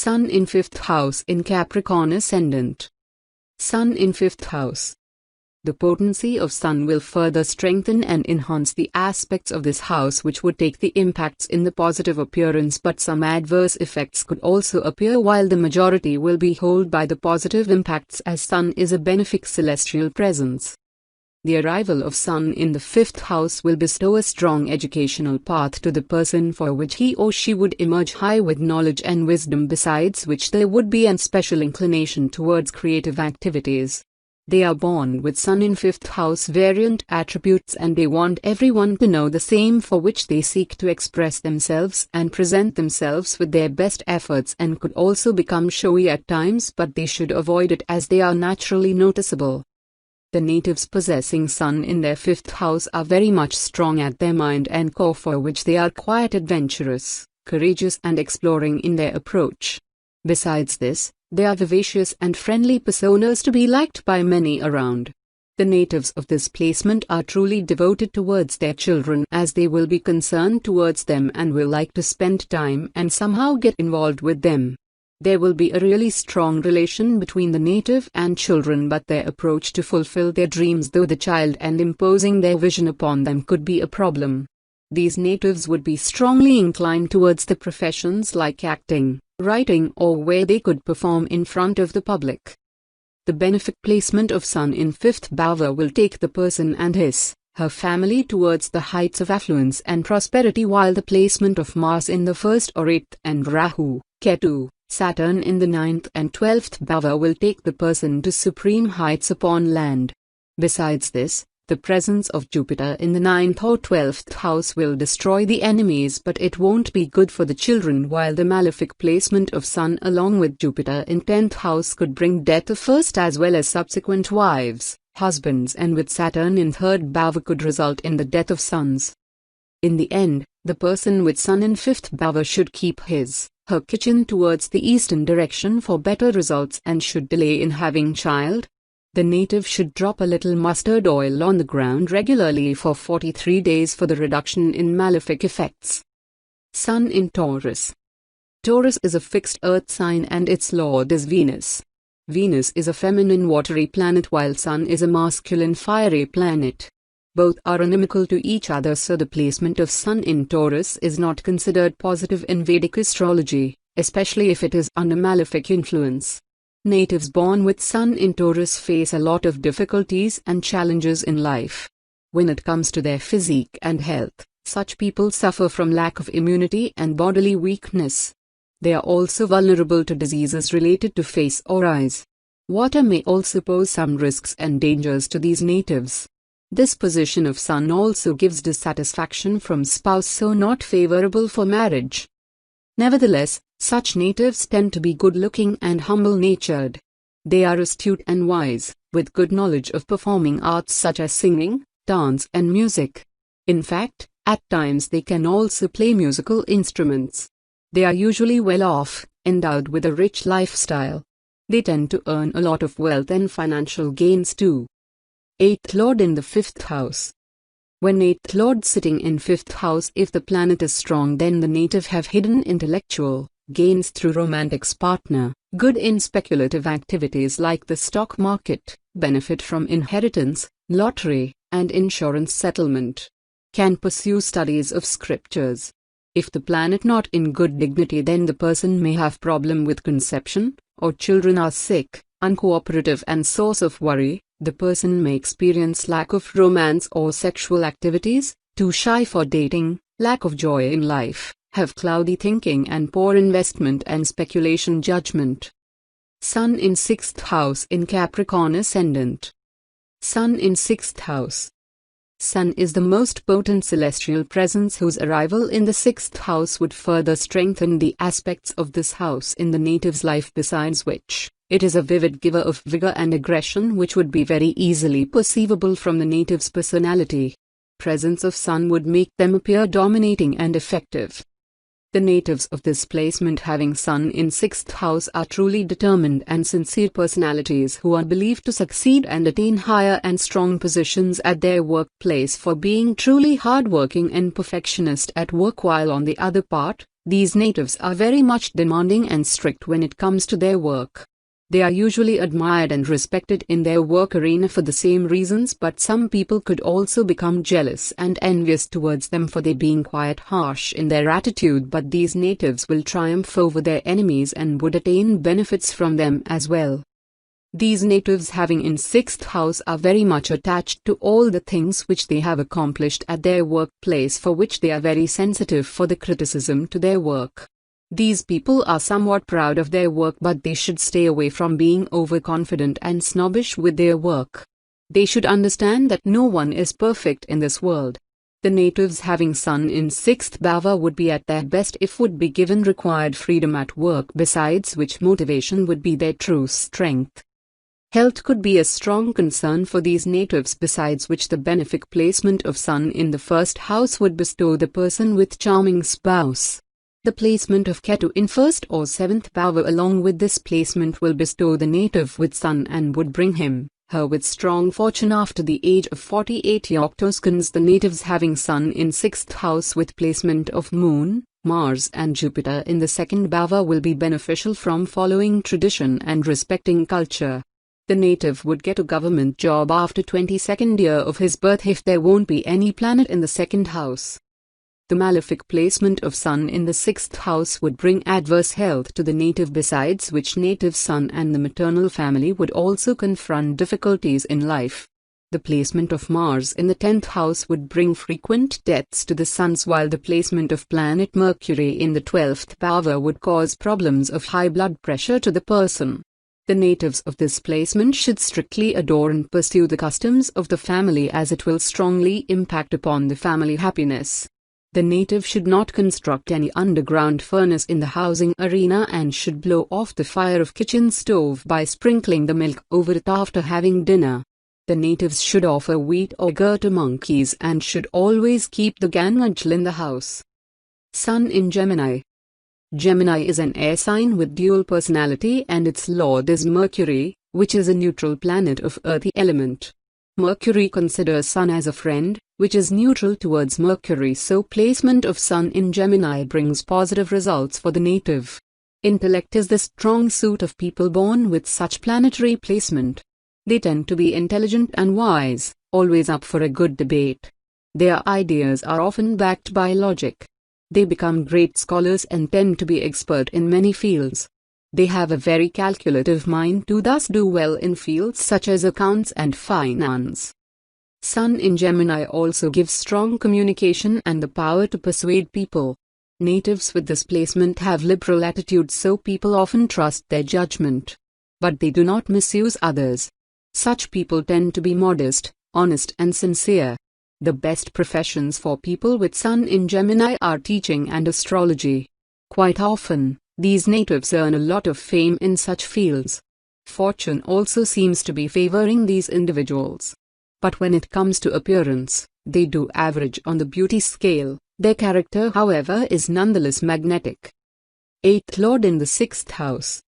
Sun in 5th house in Capricorn Ascendant. Sun in 5th house. The potency of Sun will further strengthen and enhance the aspects of this house which would take the impacts in the positive appearance, but some adverse effects could also appear, while the majority will be held by the positive impacts, as Sun is a benefic celestial presence. The arrival of Sun in the 5th house will bestow a strong educational path to the person, for which he or she would emerge high with knowledge and wisdom, besides which there would be an special inclination towards creative activities. They are born with Sun in 5th house variant attributes, and they want everyone to know the same, for which they seek to express themselves and present themselves with their best efforts, and could also become showy at times, but they should avoid it as they are naturally noticeable. The natives possessing Sun in their 5th house are very much strong at their mind and core, for which they are quite adventurous, courageous and exploring in their approach. Besides this, they are vivacious and friendly personas to be liked by many around. The natives of this placement are truly devoted towards their children, as they will be concerned towards them and will like to spend time and somehow get involved with them. There will be a really strong relation between the native and children, but their approach to fulfill their dreams through the child and imposing their vision upon them could be a problem. These natives would be strongly inclined towards the professions like acting, writing, or where they could perform in front of the public. The benefic placement of Sun in 5th bhava will take the person and her family towards the heights of affluence and prosperity, while the placement of Mars in the 1st or 8th and Rahu, Ketu, Saturn in the 9th and 12th bhava will take the person to supreme heights upon land. Besides this, the presence of Jupiter in the 9th or 12th house will destroy the enemies, but it won't be good for the children, while the malefic placement of Sun along with Jupiter in 10th house could bring death of first as well as subsequent wives, husbands, and with Saturn in 3rd bhava could result in the death of sons. In the end, the person with Sun in 5th bhava should keep her kitchen towards the eastern direction for better results, and should delay in having child. The native should drop a little mustard oil on the ground regularly for 43 days for the reduction in malefic effects. Sun in Taurus. Taurus is a fixed earth sign and its lord is Venus. Venus is a feminine watery planet while Sun is a masculine fiery planet. Both are inimical to each other, so the placement of Sun in Taurus is not considered positive in Vedic astrology, especially if it is under malefic influence. Natives born with Sun in Taurus face a lot of difficulties and challenges in life. When it comes to their physique and health, such people suffer from lack of immunity and bodily weakness. They are also vulnerable to diseases related to face or eyes. Water may also pose some risks and dangers to these natives. This position of Sun also gives dissatisfaction from spouse, so not favorable for marriage. Nevertheless, such natives tend to be good-looking and humble-natured. They are astute and wise, with good knowledge of performing arts such as singing, dance and music. In fact, at times they can also play musical instruments. They are usually well off, endowed with a rich lifestyle. They tend to earn a lot of wealth and financial gains too. 8th Lord in the 5th house. When 8th Lord sitting in 5th house, if the planet is strong, then the native have hidden intellectual gains through romantic partner, good in speculative activities like the stock market, benefit from inheritance, lottery, and insurance settlement. Can pursue studies of scriptures. If the planet not in good dignity, then the person may have problem with conception, or children are sick, uncooperative and source of worry. The person may experience lack of romance or sexual activities, too shy for dating, lack of joy in life, have cloudy thinking and poor investment and speculation judgment. Sun in 6th house in Capricorn Ascendant. Sun in 6th house. Sun is the most potent celestial presence whose arrival in the 6th house would further strengthen the aspects of this house in the native's life, besides which it is a vivid giver of vigor and aggression which would be very easily perceivable from the native's personality. Presence of Sun would make them appear dominating and effective. The natives of this placement having Sun in 6th house are truly determined and sincere personalities who are believed to succeed and attain higher and strong positions at their workplace for being truly hardworking and perfectionist at work, while on the other part, These natives are very much demanding and strict when it comes to their work. They are usually admired and respected in their work arena for the same reasons, but some people could also become jealous and envious towards them for they being quite harsh in their attitude, but these natives will triumph over their enemies and would attain benefits from them as well. These natives having in 6th house are very much attached to all the things which they have accomplished at their workplace, for which they are very sensitive for the criticism to their work. These people are somewhat proud of their work, but they should stay away from being overconfident and snobbish with their work. They should understand that no one is perfect in this world. The natives having Sun in 6th bhava would be at their best if would be given required freedom at work, besides which motivation would be their true strength. Health could be a strong concern for these natives, besides which the benefic placement of Sun in the 1st house would bestow the person with charming spouse. The placement of Ketu in 1st or 7th bhava along with this placement will bestow the native with Sun and would bring her with strong fortune after the age of 48 Yoctoskans. The natives having Sun in 6th house with placement of Moon, Mars and Jupiter in the 2nd bhava will be beneficial from following tradition and respecting culture. The native would get a government job after 22nd year of his birth if there won't be any planet in the 2nd house. The malefic placement of Sun in the 6th house would bring adverse health to the native, besides which native Sun and the maternal family would also confront difficulties in life. The placement of Mars in the 10th house would bring frequent deaths to the sons, while the placement of planet Mercury in the 12th bhava would cause problems of high blood pressure to the person. The natives of this placement should strictly adore and pursue the customs of the family, as it will strongly impact upon the family happiness. The native should not construct any underground furnace in the housing arena and should blow off the fire of kitchen stove by sprinkling the milk over it after having dinner. The natives should offer wheat or gur to monkeys and should always keep the Ganvajal in the house. Sun in Gemini. Gemini is an air sign with dual personality and its lord is Mercury, which is a neutral planet of earthy element. Mercury considers Sun as a friend, which is neutral towards Mercury, so placement of Sun in Gemini brings positive results for the native. Intellect is the strong suit of people born with such planetary placement. They tend to be intelligent and wise, always up for a good debate. Their ideas are often backed by logic. They become great scholars and tend to be expert in many fields. They have a very calculative mind to thus do well in fields such as accounts and finance. Sun in Gemini also gives strong communication and the power to persuade people. Natives with this placement have liberal attitudes, so people often trust their judgment. But they do not misuse others. Such people tend to be modest, honest and sincere. The best professions for people with Sun in Gemini are teaching and astrology. Quite often, these natives earn a lot of fame in such fields. Fortune also seems to be favoring these individuals. But when it comes to appearance, they do average on the beauty scale. Their character, however, is nonetheless magnetic. 8th Lord in the 6th house.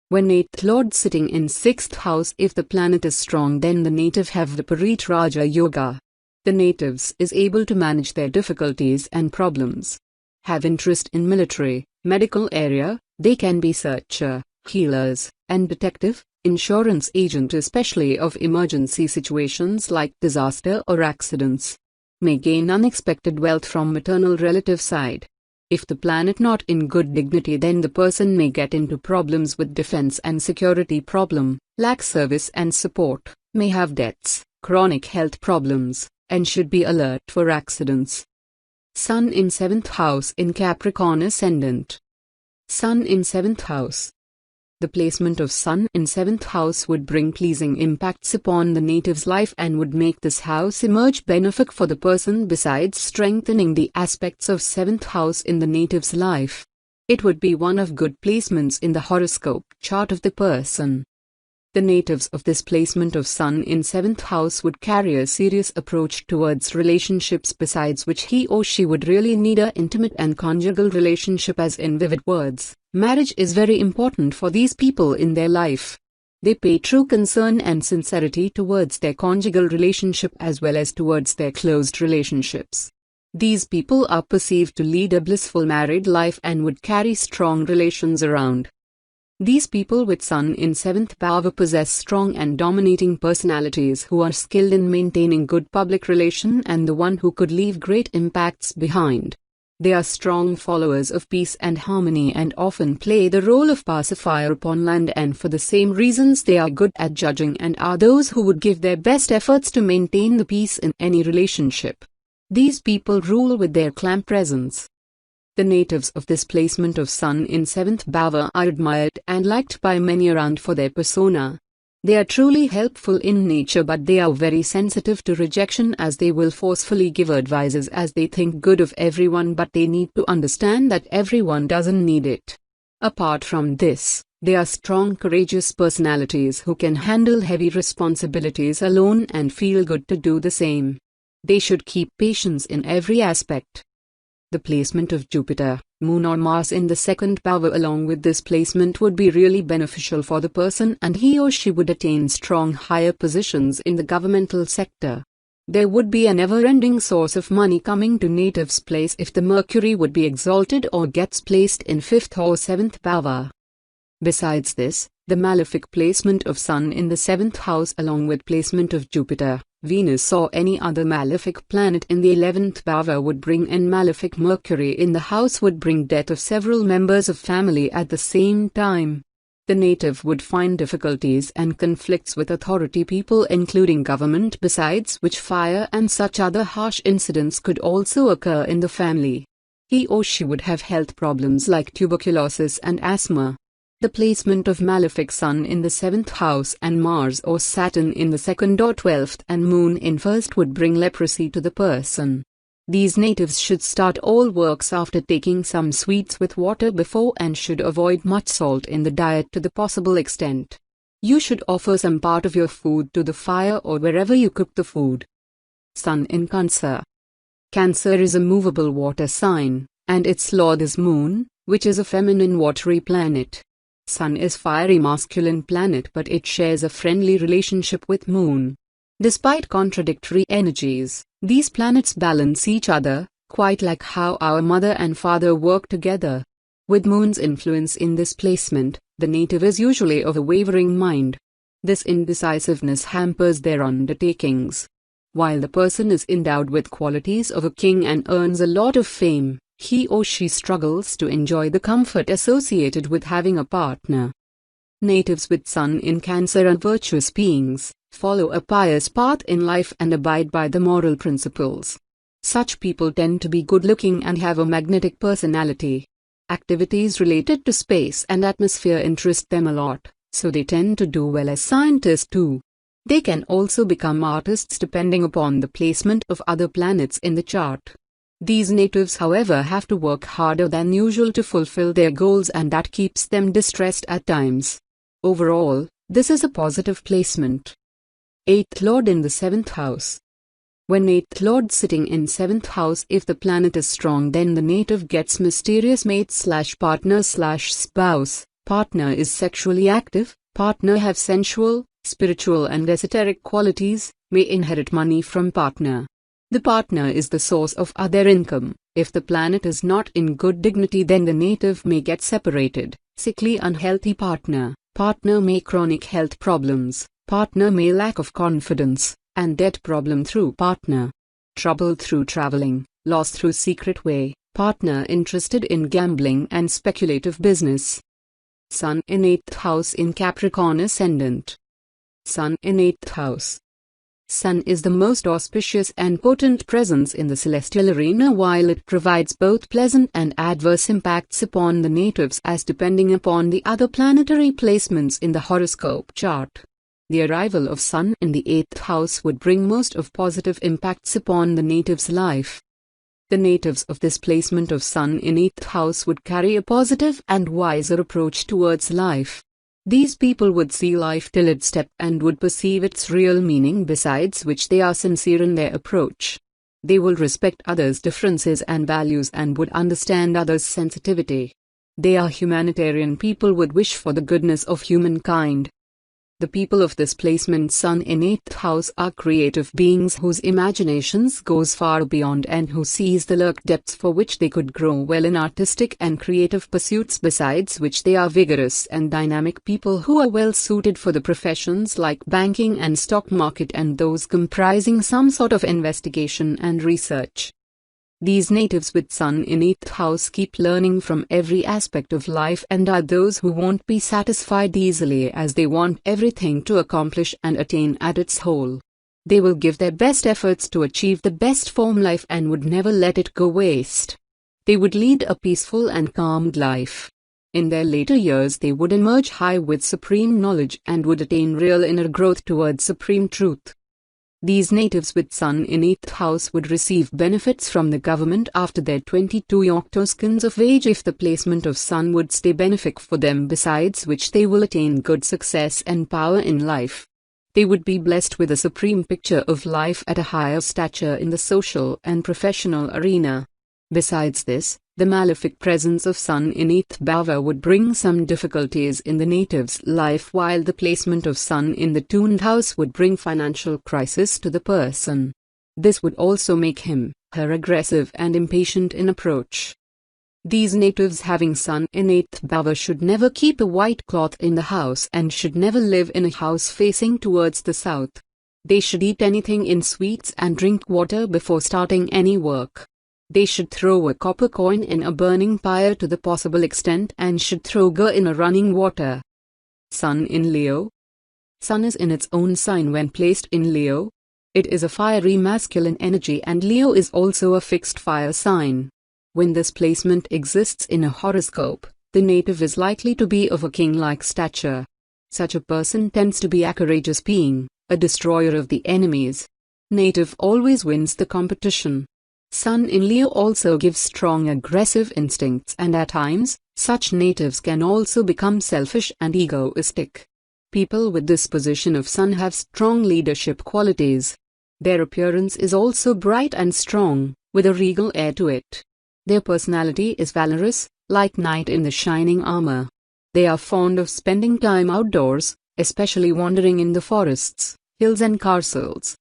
When 8th Lord sitting in 6th house, if the planet is strong, then the native have Viparit Raja Yoga. The natives is able to manage their difficulties and problems. Have interest in military, medical area, they can be searcher, healers, and detective, insurance agent, especially of emergency situations like disaster or accidents. May gain unexpected wealth from maternal relative side. If the planet not in good dignity, then the person may get into problems with defense and security problem, lack service and support, may have debts, chronic health problems, and should be alert for accidents. Sun in 7th house in Capricorn Ascendant. Sun in 7th house. The placement of Sun in 7th house would bring pleasing impacts upon the native's life and would make this house emerge benefic for the person, besides strengthening the aspects of 7th house in the native's life. It would be one of good placements in the horoscope chart of the person. The natives of this placement of Sun in 7th house would carry a serious approach towards relationships, besides which he or she would really need an intimate and conjugal relationship, as in vivid words. Marriage is very important for these people in their life. They pay true concern and sincerity towards their conjugal relationship as well as towards their closed relationships. These people are perceived to lead a blissful married life and would carry strong relations around. These people with Sun in 7th Bhava possess strong and dominating personalities who are skilled in maintaining good public relation and the one who could leave great impacts behind. They are strong followers of peace and harmony and often play the role of pacifier upon land, and for the same reasons they are good at judging and are those who would give their best efforts to maintain the peace in any relationship. These people rule with their calm presence. The natives of this placement of Sun in 7th Bhava are admired and liked by many around for their persona. They are truly helpful in nature, but they are very sensitive to rejection, as they will forcefully give advices as they think good of everyone, but they need to understand that everyone doesn't need it. Apart from this, they are strong, courageous personalities who can handle heavy responsibilities alone and feel good to do the same. They should keep patience in every aspect. The placement of Jupiter, Moon or Mars in the 2nd Bhava along with this placement would be really beneficial for the person, and he or she would attain strong higher positions in the governmental sector. There would be a never-ending source of money coming to natives' place if the Mercury would be exalted or gets placed in 5th or 7th Bhava. Besides this, the malefic placement of Sun in the 7th house along with placement of Jupiter, Venus or any other malefic planet in the 11th Bhava would bring in malefic Mercury in the house would bring death of several members of family at the same time. The native would find difficulties and conflicts with authority people including government, besides which fire and such other harsh incidents could also occur in the family. He or she would have health problems like tuberculosis and asthma. The placement of malefic Sun in the 7th house and Mars or Saturn in the 2nd or 12th and Moon in 1st would bring leprosy to the person. These natives should start all works after taking some sweets with water before and should avoid much salt in the diet to the possible extent. You should offer some part of your food to the fire or wherever you cook the food. Sun in Cancer. Cancer is a movable water sign, and its lord is Moon, which is a feminine watery planet. Sun is fiery masculine planet, but it shares a friendly relationship with Moon. Despite contradictory energies, these planets balance each other, quite like how our mother and father work together. With Moon's influence in this placement, the native is usually of a wavering mind. This indecisiveness hampers their undertakings. While the person is endowed with qualities of a king and earns a lot of fame, he or she struggles to enjoy the comfort associated with having a partner. Natives with Sun in Cancer are virtuous beings, follow a pious path in life and abide by the moral principles. Such people tend to be good-looking and have a magnetic personality. Activities related to space and atmosphere interest them a lot, so they tend to do well as scientists too. They can also become artists depending upon the placement of other planets in the chart. These natives, however, have to work harder than usual to fulfill their goals, and that keeps them distressed at times. Overall, this is a positive placement. 8th Lord in the 7th house. When 8th Lord sitting in 7th house, if the planet is strong, then the native gets mysterious mate/partner/spouse. Partner is sexually active, partner have sensual, spiritual and esoteric qualities, may inherit money from partner. The partner is the source of other income. If the planet is not in good dignity, then the native may get separated. Sickly, unhealthy partner. Partner may chronic health problems. Partner may lack of confidence, and debt problem through partner. Trouble through traveling, loss through secret way. Partner interested in gambling and speculative business. Sun in 8th house in Capricorn Ascendant. Sun in 8th house. Sun is the most auspicious and potent presence in the celestial arena, while it provides both pleasant and adverse impacts upon the natives as depending upon the other planetary placements in the horoscope chart. The arrival of Sun in the 8th house would bring most of positive impacts upon the native's life. The natives of this placement of Sun in 8th house would carry a positive and wiser approach towards life. These people would see life till its step and would perceive its real meaning, besides which they are sincere in their approach. They will respect others' differences and values and would understand others' sensitivity. They are humanitarian people, would wish for the goodness of humankind. The people of this placement Sun in 8th house are creative beings whose imaginations goes far beyond and who sees the lurk depths for which they could grow well in artistic and creative pursuits, besides which they are vigorous and dynamic people who are well suited for the professions like banking and stock market and those comprising some sort of investigation and research. These natives with Sun in 8th house keep learning from every aspect of life and are those who won't be satisfied easily, as they want everything to accomplish and attain at its whole. They will give their best efforts to achieve the best form life and would never let it go waste. They would lead a peaceful and calmed life. In their later years they would emerge high with supreme knowledge and would attain real inner growth towards supreme truth. These natives with Sun in 8th house would receive benefits from the government after their 22 octoskins of age if the placement of Sun would stay benefic for them, besides which they will attain good success and power in life. They would be blessed with a supreme picture of life at a higher stature in the social and professional arena. Besides this, the malefic presence of Sun in 8th bhava would bring some difficulties in the native's life, while the placement of Sun in the tuned house would bring financial crisis to the person. This would also make her aggressive and impatient in approach. These natives having Sun in 8th bhava should never keep a white cloth in the house and should never live in a house facing towards the south. They should eat anything in sweets and drink water before starting any work. They should throw a copper coin in a burning pyre to the possible extent and should throw gur in a running water. Sun in Leo. Sun is in its own sign when placed in Leo. It is a fiery masculine energy and Leo is also a fixed fire sign. When this placement exists in a horoscope, the native is likely to be of a king-like stature. Such a person tends to be a courageous being, a destroyer of the enemies. Native always wins the competition. Sun in Leo also gives strong aggressive instincts, and at times, such natives can also become selfish and egoistic. People with this position of Sun have strong leadership qualities. Their appearance is also bright and strong, with a regal air to it. Their personality is valorous, like knight in the shining armor. They are fond of spending time outdoors, especially wandering in the forests, hills and castles.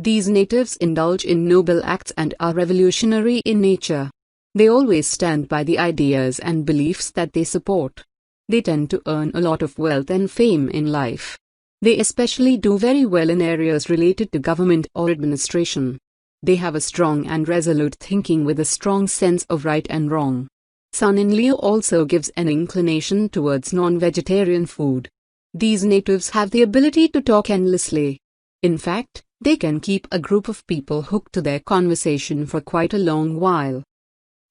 These natives indulge in noble acts and are revolutionary in nature. They always stand by the ideas and beliefs that they support. They tend to earn a lot of wealth and fame in life. They especially do very well in areas related to government or administration. They have a strong and resolute thinking with a strong sense of right and wrong. Sun in Leo also gives an inclination towards non-vegetarian food. These natives have the ability to talk endlessly. In fact, they can keep a group of people hooked to their conversation for quite a long while.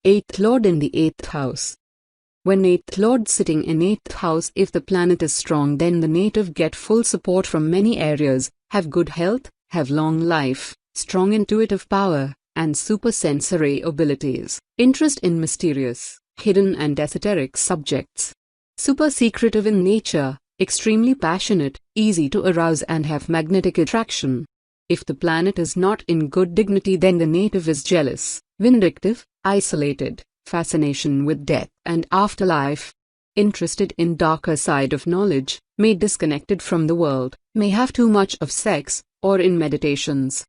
8th Lord in the 8th house. When 8th Lord sitting in 8th house, if the planet is strong, then the native get full support from many areas, have good health, have long life, strong intuitive power, and supersensory abilities, interest in mysterious, hidden and esoteric subjects. Super secretive in nature, extremely passionate, easy to arouse and have magnetic attraction. If the planet is not in good dignity, then the native is jealous, vindictive, isolated, fascination with death and afterlife, interested in darker side of knowledge, may disconnected from the world, may have too much of sex, or in meditations.